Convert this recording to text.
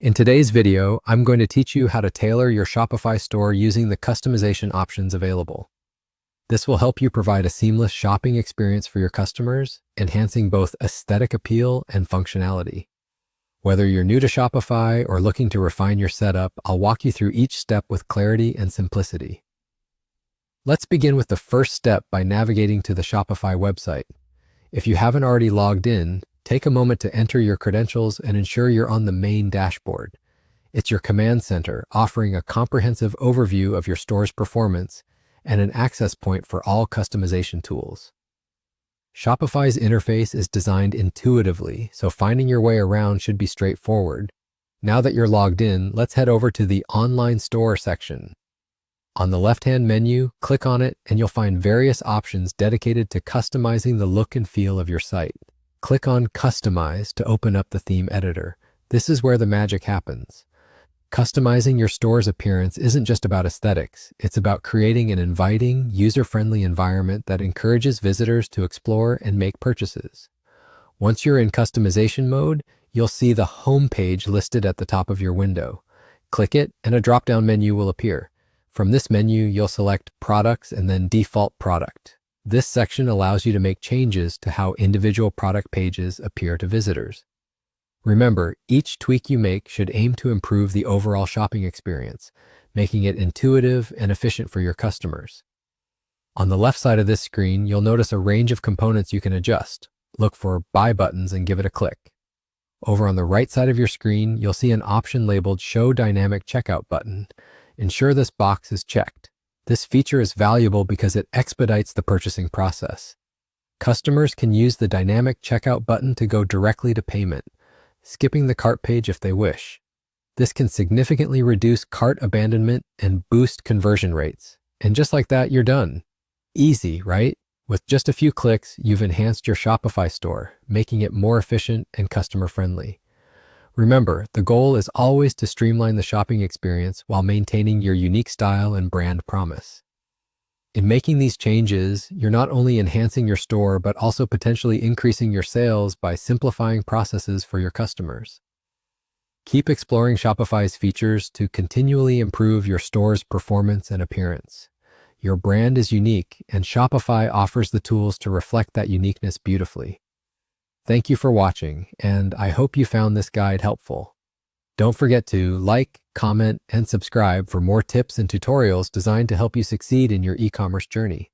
In today's video, I'm going to teach you how to tailor your Shopify store using the customization options available. This will help you provide a seamless shopping experience for your customers, enhancing both aesthetic appeal and functionality. Whether you're new to Shopify or looking to refine your setup, I'll walk you through each step with clarity and simplicity. Let's begin with the first step by navigating to the Shopify website. If you haven't already logged in, take a moment to enter your credentials and ensure you're on the main dashboard. It's your command center, offering a comprehensive overview of your store's performance and an access point for all customization tools. Shopify's interface is designed intuitively, so finding your way around should be straightforward. Now that you're logged in, let's head over to the Online Store section. On the left-hand menu, click on it and you'll find various options dedicated to customizing the look and feel of your site. Click on Customize to open up the theme editor. This is where the magic happens. Customizing your store's appearance isn't just about aesthetics. It's about creating an inviting, user-friendly environment that encourages visitors to explore and make purchases. Once you're in customization mode, you'll see the home page listed at the top of your window. Click it and a drop-down menu will appear. From this menu, you'll select Products and then Default Product. This section allows you to make changes to how individual product pages appear to visitors. Remember, each tweak you make should aim to improve the overall shopping experience, making it intuitive and efficient for your customers. On the left side of this screen, you'll notice a range of components you can adjust. Look for Buy buttons and give it a click. Over on the right side of your screen, you'll see an option labeled Show Dynamic Checkout button. Ensure this box is checked. This feature is valuable because it expedites the purchasing process. Customers can use the dynamic checkout button to go directly to payment, skipping the cart page if they wish. This can significantly reduce cart abandonment and boost conversion rates. And just like that, you're done. Easy, right? With just a few clicks, you've enhanced your Shopify store, making it more efficient and customer-friendly. Remember, the goal is always to streamline the shopping experience while maintaining your unique style and brand promise. In making these changes, you're not only enhancing your store, but also potentially increasing your sales by simplifying processes for your customers. Keep exploring Shopify's features to continually improve your store's performance and appearance. Your brand is unique, and Shopify offers the tools to reflect that uniqueness beautifully. Thank you for watching, and I hope you found this guide helpful. Don't forget to like, comment, and subscribe for more tips and tutorials designed to help you succeed in your e-commerce journey.